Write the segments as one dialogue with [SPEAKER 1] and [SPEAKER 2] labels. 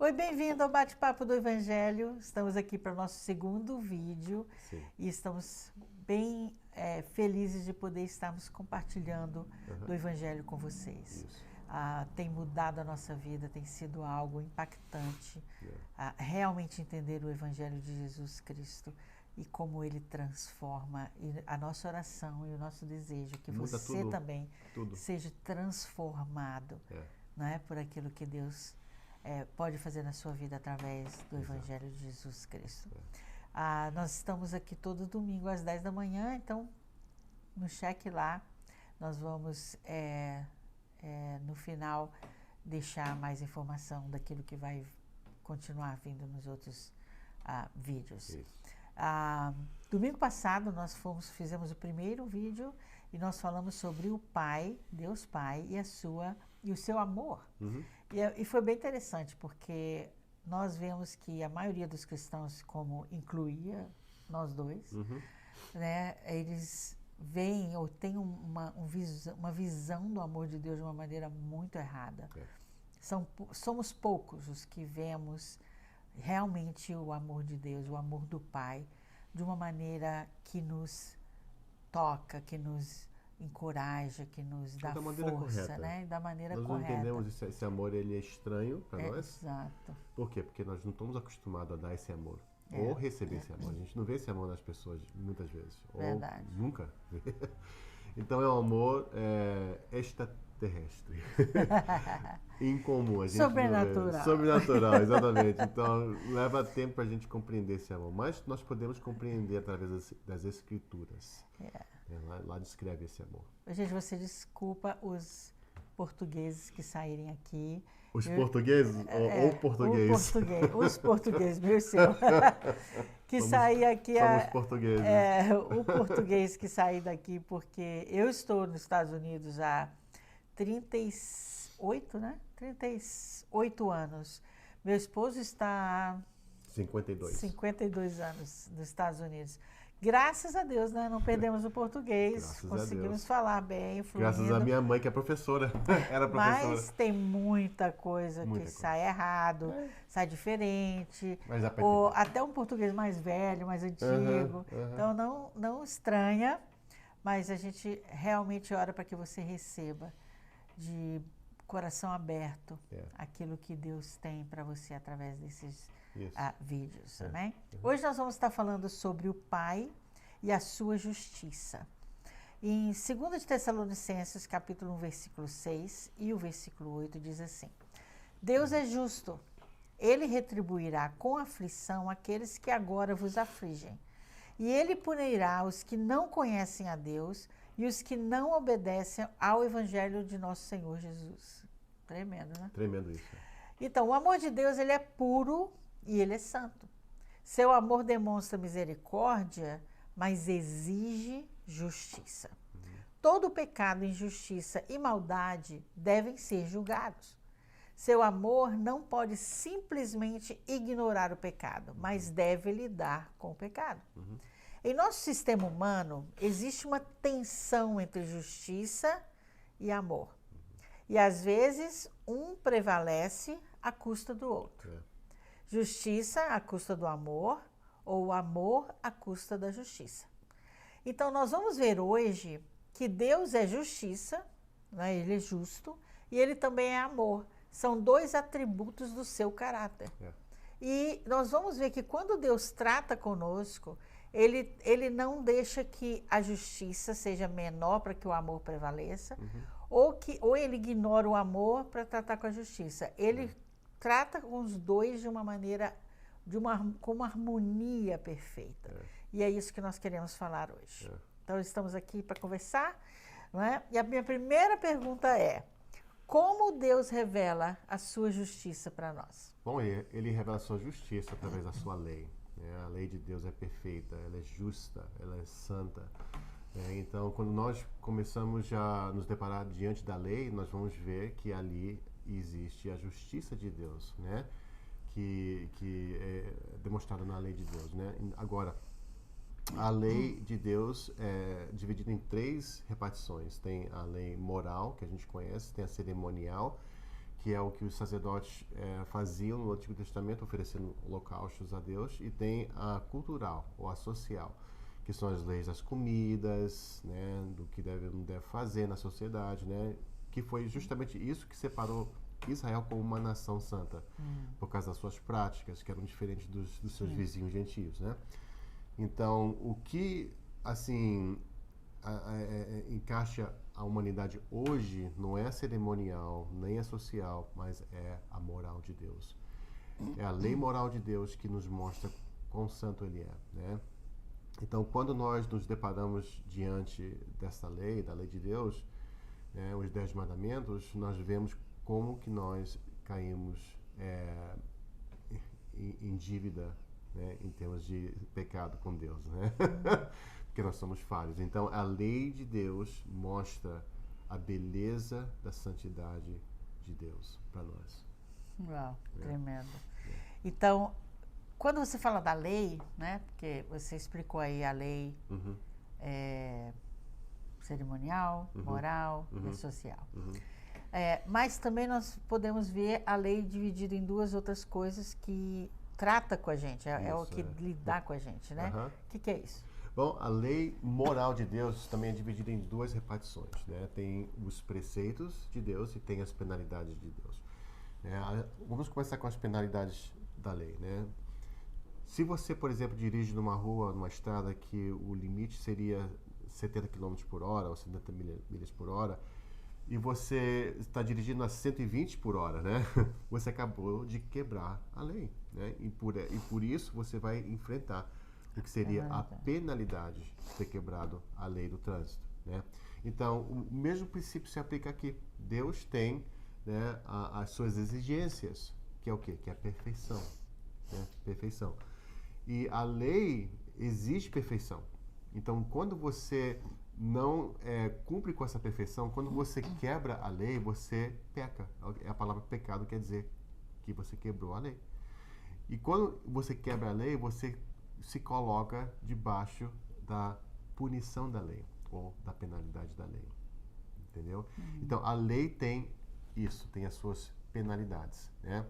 [SPEAKER 1] Oi, bem-vindo ao Bate-Papo do Evangelho. Estamos aqui para o nosso segundo vídeo
[SPEAKER 2] Sim.
[SPEAKER 1] e estamos bem felizes de poder estarmos compartilhando do Evangelho com vocês.
[SPEAKER 2] Isso.
[SPEAKER 1] Tem mudado a nossa vida, tem sido algo impactante,
[SPEAKER 2] É.
[SPEAKER 1] realmente entender o Evangelho de Jesus Cristo e como ele transforma. E a nossa oração e o nosso desejo que
[SPEAKER 2] Muda
[SPEAKER 1] você
[SPEAKER 2] tudo,
[SPEAKER 1] também
[SPEAKER 2] tudo.
[SPEAKER 1] seja transformado, não é, por aquilo que Deus pode fazer na sua vida através do Evangelho de Jesus Cristo. Nós estamos aqui todo domingo às 10 da manhã, então no cheque lá nós vamos no final deixar mais informação daquilo que vai continuar vindo nos outros vídeos. Domingo passado nós fizemos o primeiro vídeo e nós falamos sobre o Pai, Deus Pai e o seu amor. E foi bem interessante, porque nós vemos que a maioria dos cristãos, como incluía nós dois, né, eles veem ou têm uma visão do amor de Deus de uma maneira muito errada. Somos poucos os que vemos realmente o amor de Deus, o amor do Pai, de uma maneira que nos toca, que nos encoraja, que nos dá força,
[SPEAKER 2] correta,
[SPEAKER 1] né? Da maneira
[SPEAKER 2] nós
[SPEAKER 1] correta.
[SPEAKER 2] Nós não entendemos esse amor, ele é estranho para nós.
[SPEAKER 1] Exato.
[SPEAKER 2] Por quê? Porque nós não estamos acostumados a dar esse amor. Ou receber esse amor. A gente não vê esse amor nas pessoas muitas vezes.
[SPEAKER 1] Verdade.
[SPEAKER 2] Ou nunca vê. Então é um amor extraterrestre. Incomum. A gente
[SPEAKER 1] Sobrenatural.
[SPEAKER 2] Sobrenatural, exatamente. Então leva tempo para a gente compreender esse amor. Mas nós podemos compreender através das Escrituras. Lá descreve esse amor.
[SPEAKER 1] Gente, você desculpa os portugueses que saírem aqui.
[SPEAKER 2] Os portugueses? Ou português?
[SPEAKER 1] Os portugueses, meu seu. Que sair aqui.
[SPEAKER 2] Somos portugueses.
[SPEAKER 1] O português que sair daqui, porque eu estou nos Estados Unidos há 38, né? 38 anos. Meu esposo está há 52 anos nos Estados Unidos. Graças a Deus, né? Não perdemos o português, conseguimos falar bem, fluindo.
[SPEAKER 2] Graças à minha mãe, que é professora, era professora.
[SPEAKER 1] Mas tem muita coisa sai errado, sai diferente, ou até um português mais velho, mais antigo. Então não estranha, mas a gente realmente ora para que você receba de coração aberto aquilo que Deus tem para você através desses vídeos, né? Hoje nós vamos estar falando sobre o Pai e a sua justiça. Em 2 de Tessalonicenses, capítulo 1, versículo 6 e o versículo 8 diz assim: Deus é justo, ele retribuirá com aflição aqueles que agora vos afligem, e ele punirá os que não conhecem a Deus e os que não obedecem ao Evangelho de nosso Senhor Jesus. Tremendo, né?
[SPEAKER 2] Tremendo isso.
[SPEAKER 1] Então, o amor de Deus, ele é puro e ele é santo. Seu amor demonstra misericórdia, mas exige justiça. Todo pecado, injustiça e maldade devem ser julgados. Seu amor não pode simplesmente ignorar o pecado, mas deve lidar com o pecado. Em nosso sistema humano, existe uma tensão entre justiça e amor. E às vezes, um prevalece à custa do outro. Justiça à custa do amor, ou o amor à custa da justiça. Então, nós vamos ver hoje que Deus é justiça, né? Ele é justo, e ele também é amor. São dois atributos do seu caráter. E nós vamos ver que quando Deus trata conosco, ele não deixa que a justiça seja menor para que o amor prevaleça, ou ele ignora o amor para tratar com a justiça. Ele trata com os dois de uma maneira, com uma harmonia perfeita. E é isso que nós queremos falar hoje. Então, estamos aqui para conversar, não é? E a minha primeira pergunta é: como Deus revela a sua justiça para nós?
[SPEAKER 2] Bom, ele revela a sua justiça através da sua lei. A lei de Deus é perfeita, ela é justa, ela é santa. Então, quando nós começamos a nos deparar diante da lei, nós vamos ver que ali existe a justiça de Deus, né? Que é demonstrada na lei de Deus, né? Agora, a lei de Deus é dividida em 3 repartições. Tem a lei moral, que a gente conhece, tem a cerimonial, que é o que os sacerdotes faziam no Antigo Testamento, oferecendo holocaustos a Deus, e tem a cultural, ou a social, que são as leis das comidas, né, do que deve ou não deve fazer na sociedade, né, que foi justamente isso que separou Israel como uma nação santa, por causa das suas práticas, que eram diferentes dos seus vizinhos gentios, né? Então, o que, assim, encaixa a humanidade hoje não é cerimonial, nem é social, mas é a moral de Deus. É a lei moral de Deus que nos mostra quão santo Ele é, né? Então, quando nós nos deparamos diante dessa lei, da lei de Deus, né, os 10 mandamentos, nós vemos como que nós caímos em dívida, né, em termos de pecado com Deus, né? Porque nós somos falhos. Então, a lei de Deus mostra a beleza da santidade de Deus para nós.
[SPEAKER 1] Uau, tremendo. Então, quando você fala da lei, né? Porque você explicou aí a lei cerimonial, moral e social. Mas também nós podemos ver a lei dividida em duas outras coisas que trata com a gente, é o que lidar com a gente, né? O que é isso?
[SPEAKER 2] Bom, a lei moral de Deus também é dividida em duas repartições, né? Tem os preceitos de Deus e tem as penalidades de Deus. Vamos começar com as penalidades da lei, né? Se você, por exemplo, dirige numa rua, numa estrada que o limite seria 70 km por hora ou 70 milhas por hora, e você está dirigindo a 120 por hora, né? Você acabou de quebrar a lei, né? E por isso você vai enfrentar o que seria a penalidade de ter quebrado a lei do trânsito, né? Então, o mesmo princípio se aplica aqui. Deus tem, né, as suas exigências, que é o quê? Que é a perfeição, né? Perfeição. E a lei exige perfeição. Então, quando você não cumpre com essa perfeição, quando você quebra a lei, você peca. A palavra pecado quer dizer que você quebrou a lei. E quando você quebra a lei, você se coloca debaixo da punição da lei, ou da penalidade da lei. Entendeu? Então, a lei tem isso, tem as suas penalidades, né?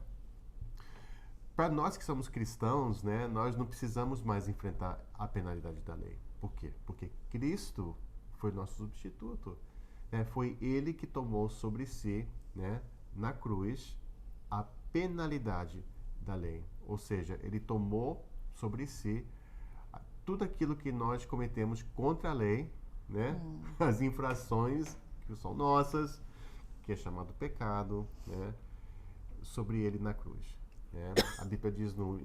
[SPEAKER 2] Para nós que somos cristãos, né, nós não precisamos mais enfrentar a penalidade da lei. Por quê? Porque Cristo foi nosso substituto. Né? Foi Ele que tomou sobre si, né, na cruz, a penalidade da lei. Ou seja, Ele tomou sobre si tudo aquilo que nós cometemos contra a lei, né? As infrações que são nossas, que é chamado pecado, né? Sobre Ele na cruz. A Bíblia diz no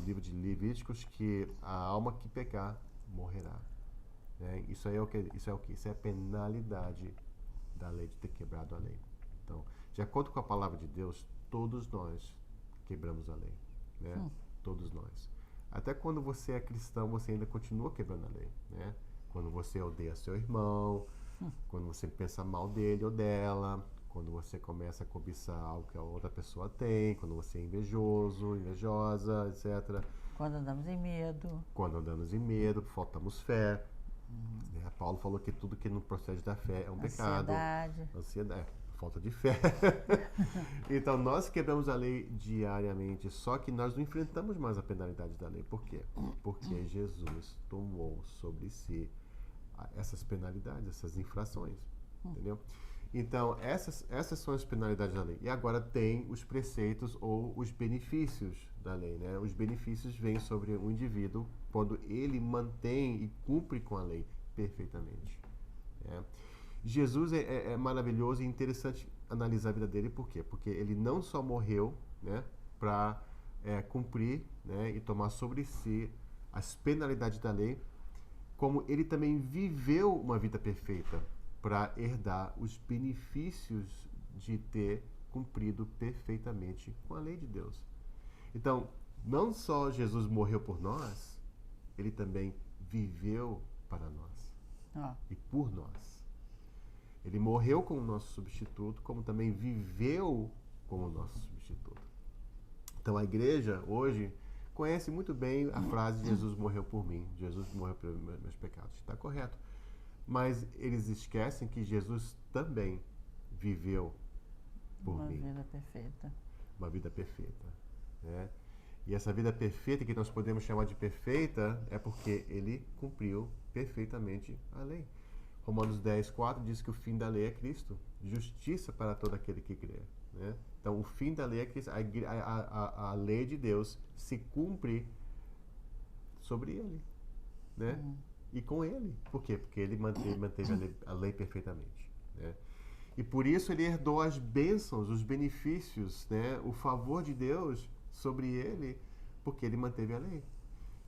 [SPEAKER 2] livro de Levíticos que a alma que pecar morrerá. Isso é o que? Isso é a penalidade da lei, de ter quebrado a lei. Então, de acordo com a palavra de Deus, todos nós quebramos a lei, né? Todos nós. Até quando você é cristão, você ainda continua quebrando a lei, né? Quando você odeia seu irmão, quando você pensa mal dele ou dela, quando você começa a cobiçar algo que a outra pessoa tem, quando você é invejoso, invejosa, etc.
[SPEAKER 1] Quando andamos em medo.
[SPEAKER 2] Quando andamos em medo, faltamos fé. Paulo falou que tudo que não procede da fé é um pecado. Ansiedade. Falta de fé. Então, nós quebramos a lei diariamente, só que nós não enfrentamos mais a penalidade da lei. Por quê? Porque Jesus tomou sobre si essas penalidades, essas infrações. Entendeu? Então, essas são as penalidades da lei. E agora tem os preceitos ou os benefícios da lei, né? Os benefícios vêm sobre o indivíduo quando ele mantém e cumpre com a lei perfeitamente. Jesus é maravilhoso e interessante analisar a vida dele. Por quê? Porque ele não só morreu, né, para cumprir, né, e tomar sobre si as penalidades da lei, como ele também viveu uma vida perfeita para herdar os benefícios de ter cumprido perfeitamente com a lei de Deus. Então, não só Jesus morreu por nós, ele também viveu para nós e por nós. Ele morreu como nosso substituto, como também viveu como nosso substituto. Então, a igreja hoje conhece muito bem a frase Jesus morreu por mim, Jesus morreu pelos meus pecados. Está correto. Mas eles esquecem que Jesus também viveu por
[SPEAKER 1] Uma
[SPEAKER 2] mim.
[SPEAKER 1] vida perfeita.
[SPEAKER 2] Uma vida perfeita, né? E essa vida perfeita, que nós podemos chamar de perfeita, é porque ele cumpriu perfeitamente a lei. Romanos 10:4 diz que o fim da lei é Cristo, justiça para todo aquele que crê, né? Então, o fim da lei é Cristo. A lei de Deus se cumpre sobre ele, né? E com ele. Por quê? Porque ele manteve a lei perfeitamente, né? E por isso ele herdou as bênçãos, os benefícios, né? O favor de Deus sobre ele, porque ele manteve a lei.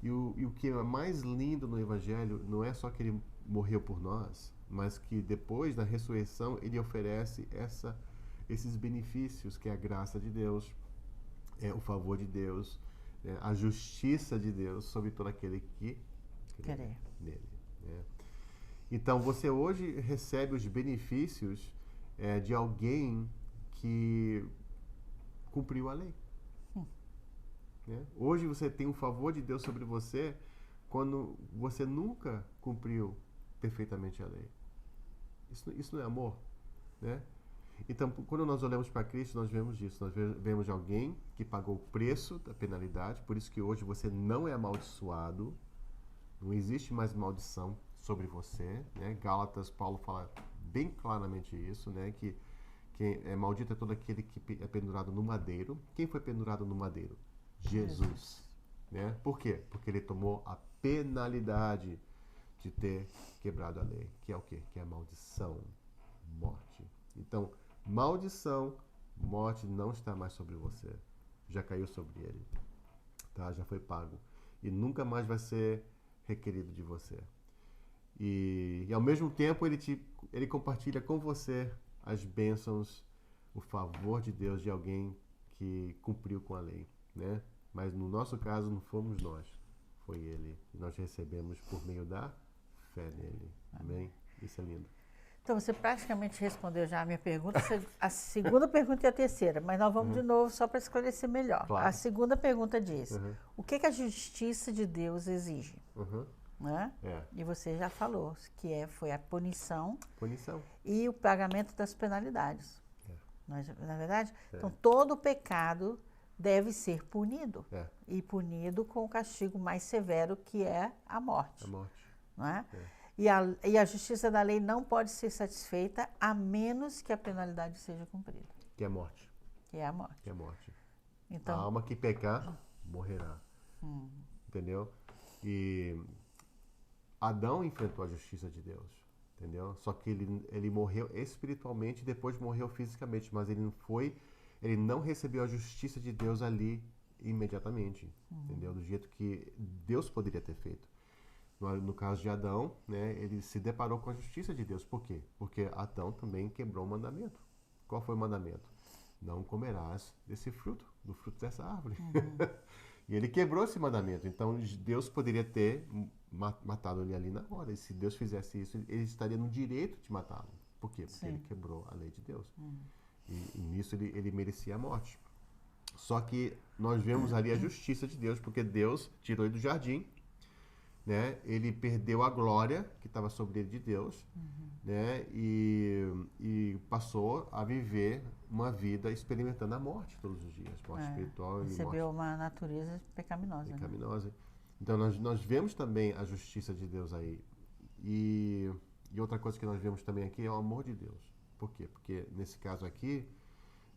[SPEAKER 2] E o que é mais lindo no Evangelho não é só que ele morreu por nós, mas que depois da ressurreição ele oferece esses benefícios, que é a graça de Deus, o favor de Deus, a justiça de Deus sobre todo aquele que crê nele, né? Então você hoje recebe os benefícios de alguém que cumpriu a lei. Né? Hoje você tem o favor de Deus sobre você quando você nunca cumpriu perfeitamente a lei. Isso não é amor, né? Então, quando nós olhamos para Cristo, nós vemos isso. Nós vemos alguém que pagou o preço da penalidade, por isso que hoje você não é amaldiçoado, não existe mais maldição sobre você, né? Gálatas, Paulo fala bem claramente isso, né? Que maldito é todo aquele que é pendurado no madeiro. Quem foi pendurado no madeiro? Jesus. Né? Por quê? Porque ele tomou a penalidade de ter quebrado a lei, que é o quê? Que é a maldição, morte. Então, maldição, morte não está mais sobre você. Já caiu sobre ele. Tá? Já foi pago. E nunca mais vai ser requerido de você. E ao mesmo tempo ele compartilha com você as bênçãos, o favor de Deus de alguém que cumpriu com a lei, né? Mas no nosso caso não fomos nós, foi ele. E nós recebemos por meio da fé nele. Amém? Isso é lindo.
[SPEAKER 1] Então, você praticamente respondeu já a minha pergunta, a segunda pergunta e a terceira, mas nós vamos de novo só para esclarecer melhor.
[SPEAKER 2] Claro.
[SPEAKER 1] A segunda pergunta diz, o que a justiça de Deus exige? Né? E você já falou que foi a punição e o pagamento das penalidades. Na verdade? Então, todo pecado deve ser punido. E punido com o castigo mais severo, que é a morte. Não é? E a justiça da lei não pode ser satisfeita a menos que a penalidade seja cumprida.
[SPEAKER 2] Que é a morte.
[SPEAKER 1] Que é a morte.
[SPEAKER 2] Que é a morte.
[SPEAKER 1] Então,
[SPEAKER 2] a alma que pecar, morrerá. Entendeu? E Adão enfrentou a justiça de Deus. Entendeu? Só que ele morreu espiritualmente e depois morreu fisicamente, mas ele não recebeu a justiça de Deus ali imediatamente, entendeu? Do jeito que Deus poderia ter feito. No caso de Adão, né, ele se deparou com a justiça de Deus. Por quê? Porque Adão também quebrou o mandamento. Qual foi o mandamento? Não comerás do fruto dessa árvore. E ele quebrou esse mandamento. Então Deus poderia ter matado ele ali na hora. E se Deus fizesse isso, ele estaria no direito de matá-lo. Por quê? Porque ele quebrou a lei de Deus. E nisso ele merecia a morte. Só que nós vemos ali a justiça de Deus, porque Deus tirou ele do jardim, né? Ele perdeu a glória que estava sobre ele de Deus, né? E passou a viver uma vida experimentando a morte todos os dias, morte espiritual e morte.
[SPEAKER 1] Recebeu uma natureza pecaminosa.
[SPEAKER 2] Pecaminosa. Né? Então nós vemos também a justiça de Deus aí. E outra coisa que nós vemos também aqui é o amor de Deus. Por quê? Porque nesse caso aqui,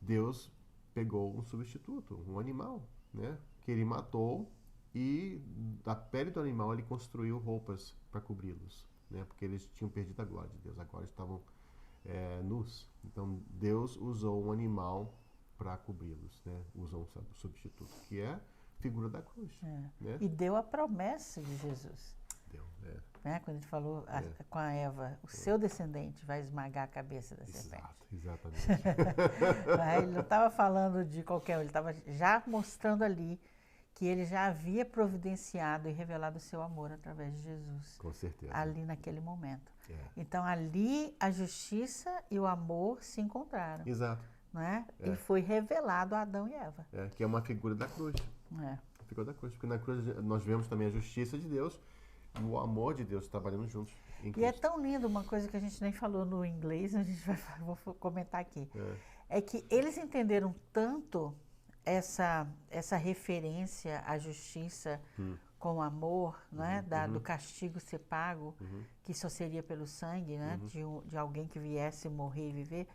[SPEAKER 2] Deus pegou um substituto, um animal, né? Que ele matou e da pele do animal ele construiu roupas para cobri-los, né? Porque eles tinham perdido a glória de Deus, agora estavam nus. Então Deus usou um animal para cobri-los, né? Usou um substituto, que é a figura da cruz. Né?
[SPEAKER 1] E deu a promessa de Jesus.
[SPEAKER 2] Deu,
[SPEAKER 1] né? Quando ele falou com a Eva, o seu descendente vai esmagar a cabeça da serpente.
[SPEAKER 2] Exatamente.
[SPEAKER 1] Ele não estava falando de qualquer um, ele estava já mostrando ali que ele já havia providenciado e revelado o seu amor através de Jesus.
[SPEAKER 2] Com certeza.
[SPEAKER 1] Ali naquele momento. Então ali a justiça e o amor se encontraram.
[SPEAKER 2] Exato.
[SPEAKER 1] Né? E foi revelado a Adão e Eva.
[SPEAKER 2] Que é uma figura da cruz. A figura da cruz. Porque na cruz nós vemos também a justiça de Deus e o amor de Deus trabalhando juntos. E é
[SPEAKER 1] tão lindo, uma coisa que a gente nem falou no inglês, vou comentar aqui. é que eles entenderam tanto essa referência à justiça com amor, né? Do castigo ser pago, que só seria pelo sangue, né? De alguém que viesse morrer e viver,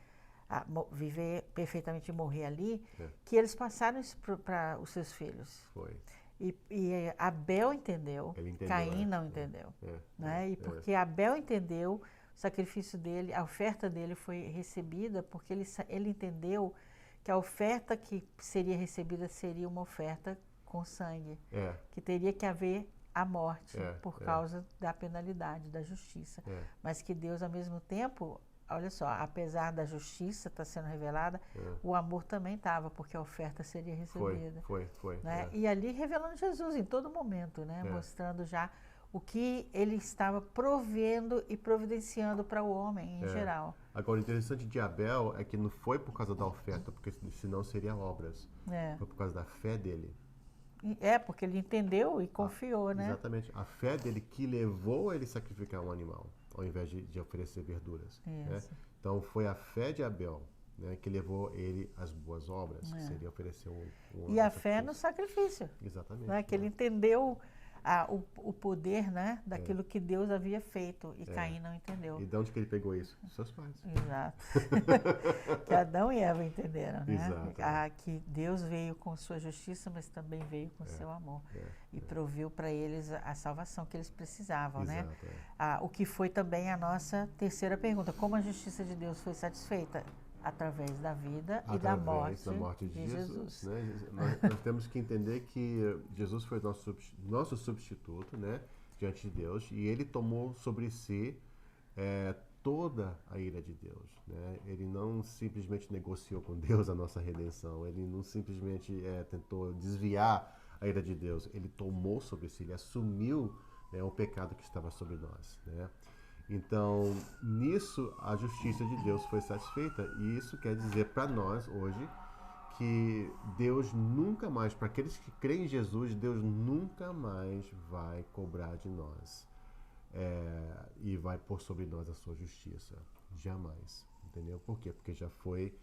[SPEAKER 1] viver perfeitamente e morrer ali, que eles passaram isso para os seus filhos.
[SPEAKER 2] Foi.
[SPEAKER 1] E Abel entendeu, Caim não entendeu. Né? E porque Abel entendeu, o sacrifício dele, a oferta dele foi recebida porque ele entendeu que a oferta que seria recebida seria uma oferta com sangue, que teria que haver a morte por causa da penalidade, da justiça. Mas que Deus, ao mesmo tempo, olha só, apesar da justiça estar sendo revelada, o amor também estava, porque a oferta seria recebida.
[SPEAKER 2] Foi.
[SPEAKER 1] Né? E ali revelando Jesus em todo momento, né? Mostrando já o que ele estava provendo e providenciando para o homem em geral.
[SPEAKER 2] Agora, o interessante de Abel é que não foi por causa da oferta, porque senão seria obras. Foi por causa da fé dele.
[SPEAKER 1] Porque ele entendeu e confiou, né?
[SPEAKER 2] Exatamente. A fé dele que levou ele a sacrificar um animal, ao invés de oferecer verduras. Né? Então, foi a fé de Abel, né, que levou ele às boas obras, que seria oferecer
[SPEAKER 1] E a fé no sacrifício.
[SPEAKER 2] Exatamente.
[SPEAKER 1] Né? Que ele entendeu o poder, né, daquilo que Deus havia feito e Caim não entendeu.
[SPEAKER 2] E de onde que ele pegou isso? Dos seus pais.
[SPEAKER 1] Exato. Que Adão e Eva entenderam, né?
[SPEAKER 2] Exato.
[SPEAKER 1] Que Deus veio com sua justiça, mas também veio com seu amor. E proveu para eles a salvação que eles precisavam,
[SPEAKER 2] Exato,
[SPEAKER 1] né? O que foi também a nossa terceira pergunta. Como a justiça de Deus foi satisfeita? Através da vida e da morte de Jesus.
[SPEAKER 2] Né? Nós temos que entender que Jesus foi nosso substituto, né, diante de Deus, e ele tomou sobre si toda a ira de Deus. Né? Ele não simplesmente negociou com Deus a nossa redenção, ele não simplesmente tentou desviar a ira de Deus, ele tomou sobre si, ele assumiu o pecado que estava sobre nós. Né? Então, nisso, a justiça de Deus foi satisfeita. E isso quer dizer para nós, hoje, que Deus nunca mais, para aqueles que creem em Jesus, Deus nunca mais vai cobrar de nós e vai pôr sobre nós a sua justiça. Jamais. Entendeu? Por quê? Porque já foi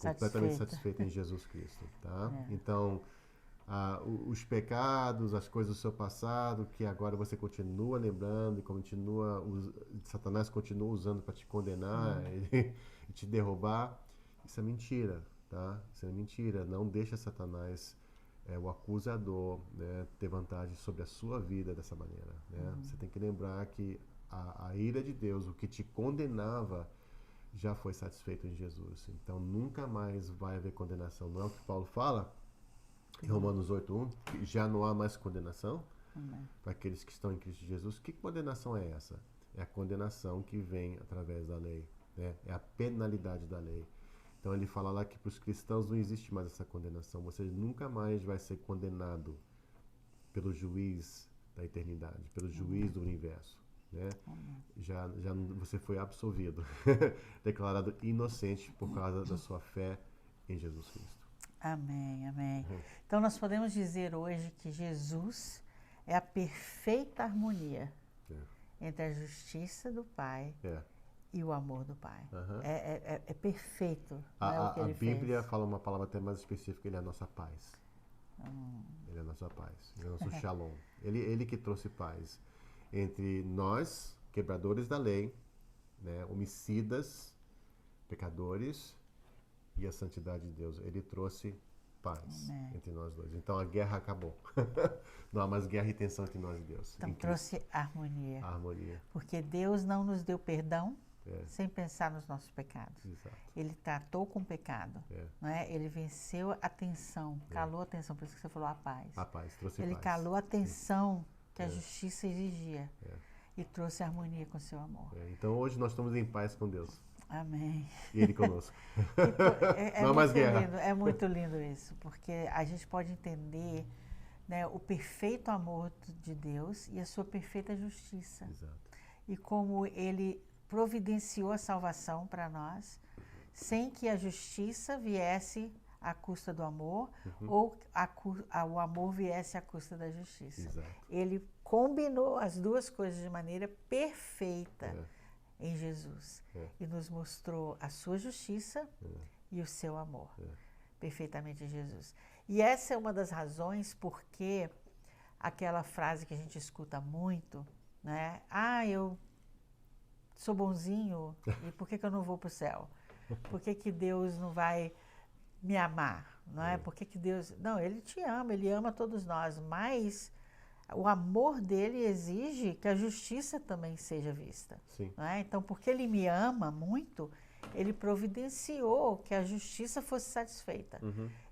[SPEAKER 2] completamente satisfeita em Jesus Cristo. Tá? Então, os pecados, as coisas do seu passado, que agora você continua lembrando e Satanás continua usando para te condenar e te derrubar, isso é mentira, tá? Isso é mentira. Não deixa Satanás, o acusador, né, ter vantagem sobre a sua vida dessa maneira. Né? Você tem que lembrar que a ira de Deus, o que te condenava, já foi satisfeito em Jesus. Então nunca mais vai haver condenação. Não é o que Paulo fala? Em Romanos 8:1, que já não há mais condenação para aqueles que estão em Cristo Jesus. Que condenação é essa? É a condenação que vem através da lei. Né? É a penalidade da lei. Então ele fala lá que para os cristãos não existe mais essa condenação. Você nunca mais vai ser condenado pelo juiz da eternidade, pelo juiz do universo. Né? Já você foi absolvido, declarado inocente por causa da sua fé em Jesus Cristo.
[SPEAKER 1] Amém, amém. Então nós podemos dizer hoje que Jesus é a perfeita harmonia entre a justiça do Pai e o amor do Pai. É perfeito.
[SPEAKER 2] A Bíblia fala uma palavra até mais específica, ele é a nossa paz. Ele é a nossa paz, ele é o nosso shalom. Ele que trouxe paz entre nós, quebradores da lei, né, homicidas, pecadores, e a santidade de Deus. Ele trouxe paz entre nós dois. Então a guerra acabou. Não há mais guerra e tensão entre nós e Deus.
[SPEAKER 1] Então trouxe harmonia.
[SPEAKER 2] Harmonia.
[SPEAKER 1] Porque Deus não nos deu perdão sem pensar nos nossos pecados.
[SPEAKER 2] Exato.
[SPEAKER 1] Ele tratou com o pecado. Não é? Ele venceu a tensão, calou a tensão. Por isso que você falou a paz.
[SPEAKER 2] A paz, trouxe
[SPEAKER 1] Ele
[SPEAKER 2] paz.
[SPEAKER 1] calou a tensão que a justiça exigia. E trouxe harmonia com o seu amor.
[SPEAKER 2] Então hoje nós estamos em paz com Deus.
[SPEAKER 1] Amém.
[SPEAKER 2] E Ele conosco.
[SPEAKER 1] Não há mais guerra. Lindo, é muito lindo isso, porque a gente pode entender, né, o perfeito amor de Deus e a sua perfeita justiça.
[SPEAKER 2] Exato.
[SPEAKER 1] E como Ele providenciou a salvação para nós, sem que a justiça viesse à custa do amor, ou o amor viesse à custa da justiça.
[SPEAKER 2] Exato.
[SPEAKER 1] Ele combinou as duas coisas de maneira perfeita. em Jesus e nos mostrou a sua justiça e o seu amor perfeitamente em Jesus. E essa é uma das razões porque aquela frase que a gente escuta muito, né? Ah, eu sou bonzinho e por que eu não vou para o céu? Por que Deus não vai me amar? Não é? Por que Deus... Não, Ele te ama, Ele ama todos nós, mas o amor dele exige que a justiça também seja vista.
[SPEAKER 2] Sim.
[SPEAKER 1] Não é? Então, porque Ele me ama muito, Ele providenciou que a justiça fosse satisfeita.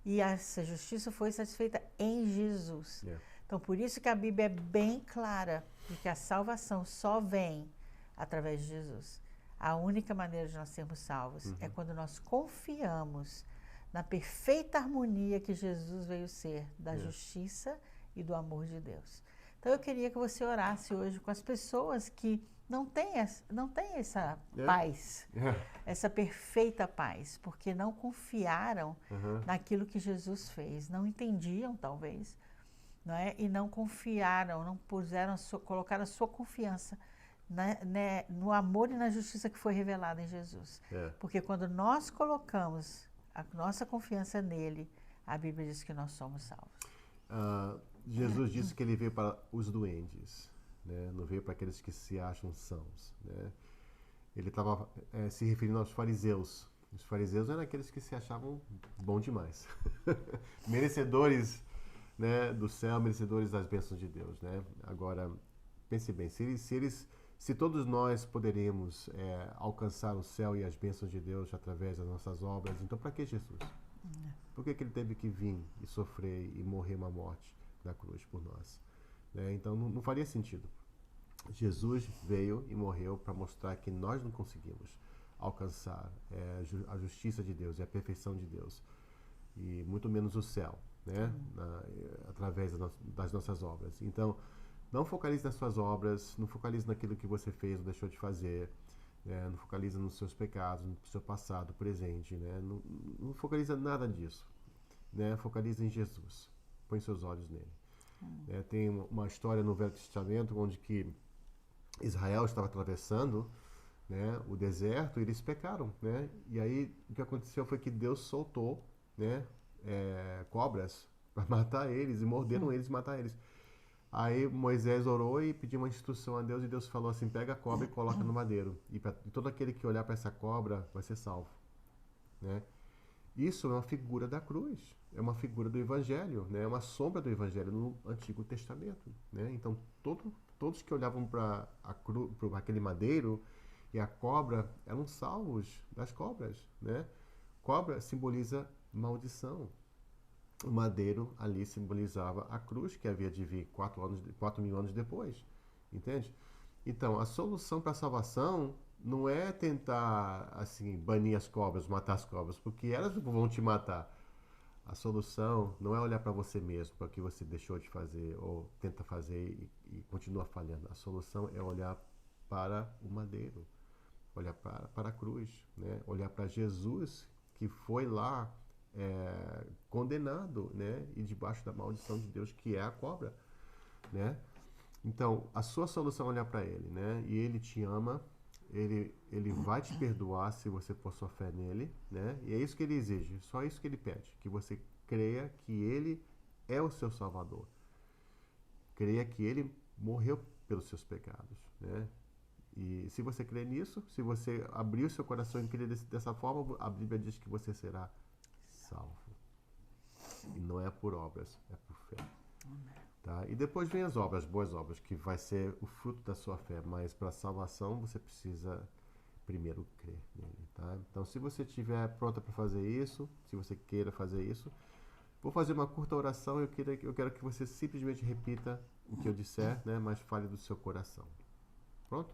[SPEAKER 1] E essa justiça foi satisfeita em Jesus. Então, por isso que a Bíblia é bem clara de que a salvação só vem através de Jesus. A única maneira de nós sermos salvos é quando nós confiamos na perfeita harmonia que Jesus veio ser da justiça e do amor de Deus. Então, eu queria que você orasse hoje com as pessoas que não têm essa paz, essa perfeita paz, porque não confiaram naquilo que Jesus fez, não entendiam, talvez, não é? E não confiaram, não puseram, colocaram a sua confiança no amor e na justiça que foi revelada em Jesus. Porque quando nós colocamos a nossa confiança nele, a Bíblia diz que nós somos salvos.
[SPEAKER 2] Jesus disse que ele veio para os doentes, né? Não veio para aqueles que se acham sãos, né? Ele estava se referindo aos fariseus. Os fariseus eram aqueles que se achavam bom demais, merecedores, né, do céu, merecedores das bênçãos de Deus, né? Agora, pense bem, se todos nós poderemos alcançar o céu e as bênçãos de Deus através das nossas obras, então para que Jesus? Por que ele teve que vir e sofrer e morrer uma morte na cruz por nós? Né? Então não faria sentido. Jesus veio e morreu para mostrar que nós não conseguimos alcançar a justiça de Deus e a perfeição de Deus, e muito menos o céu, né? Através das nossas obras. Então, não focalize nas suas obras, não focalize naquilo que você fez ou deixou de fazer, não focalize nos seus pecados, no seu passado, presente, né? Não focalize nada disso, né? Focalize em Jesus, põe seus olhos nele. Tem uma história no Velho Testamento onde que Israel estava atravessando, né, o deserto, e eles pecaram, né? E aí o que aconteceu foi que Deus soltou, né, cobras para matar eles, e morderam eles e matar eles. Aí Moisés orou e pediu uma instrução a Deus, e Deus falou assim: pega a cobra e coloca no madeiro, e todo aquele que olhar para essa cobra vai ser salvo, né? Isso é uma figura da cruz, é uma figura do Evangelho, né? É uma sombra do Evangelho no Antigo Testamento, né? Então todos que olhavam para aquele madeiro e a cobra eram salvos das cobras, né? Cobra simboliza maldição. O madeiro ali simbolizava a cruz que havia de vir 4.000 anos depois, entende? Então, a solução para a salvação não é tentar, assim, banir as cobras, matar as cobras, porque elas vão te matar. A solução não é olhar para você mesmo, para o que você deixou de fazer ou tenta fazer e continua falhando. A solução é olhar para o madeiro, olhar para a cruz, né? Olhar para Jesus, que foi lá condenado, né? E debaixo da maldição de Deus, que é a cobra, né? Então, a sua solução é olhar para ele, né? E ele te ama, ele vai te perdoar se você pôr sua fé nele, né? E é isso que ele exige, só isso que ele pede, que você creia que ele é o seu Salvador. Creia que ele morreu pelos seus pecados, né? E se você crê nisso, se você abrir o seu coração e crer dessa forma, a Bíblia diz que você será salvo. E não é por obras, é por fé. Tá? E depois vem as obras, boas obras, que vai ser o fruto da sua fé. Mas para a salvação você precisa primeiro crer nele. Tá? Então, se você estiver pronta para fazer isso, se você queira fazer isso, vou fazer uma curta oração. Eu quero que você simplesmente repita o que eu disser, né? Mas fale do seu coração. Pronto?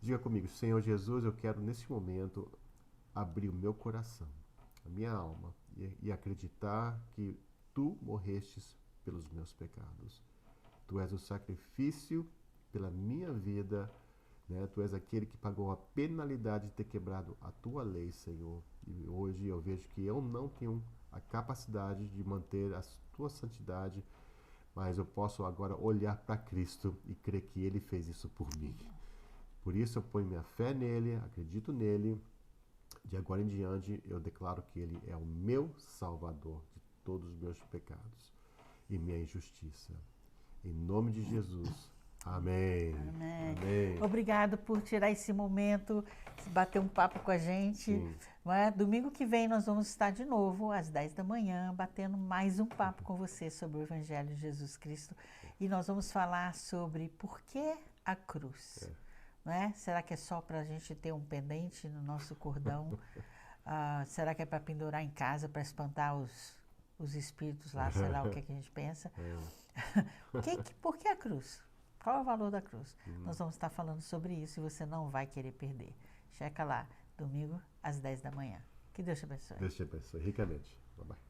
[SPEAKER 2] Diga comigo: Senhor Jesus, eu quero nesse momento abrir o meu coração, a minha alma, e acreditar que tu morrestes pelos meus pecados. Tu és o sacrifício pela minha vida, né? Tu és aquele que pagou a penalidade de ter quebrado a tua lei, Senhor. E hoje eu vejo que eu não tenho a capacidade de manter a tua santidade, mas eu posso agora olhar para Cristo e crer que ele fez isso por mim. Por isso eu ponho minha fé nele, acredito nele. De agora em diante eu declaro que ele é o meu Salvador de todos os meus pecados e minha injustiça. Em nome de Jesus. Amém.
[SPEAKER 1] Amém.
[SPEAKER 2] Amém.
[SPEAKER 1] Obrigado por tirar esse momento, bater um papo com a gente. Não é? Domingo que vem nós vamos estar de novo, às 10 da manhã, batendo mais um papo com você sobre o Evangelho de Jesus Cristo. E nós vamos falar sobre por que a cruz. Não é? Será que é só para a gente ter um pendente no nosso cordão? Será que é para pendurar em casa, para espantar os espíritos lá, sei lá o que a gente pensa? Por que a cruz? Qual é o valor da cruz? Nós vamos estar falando sobre isso e você não vai querer perder. Checa lá, domingo às 10 da manhã. Que Deus te abençoe.
[SPEAKER 2] Deus te abençoe ricamente. Bye bye.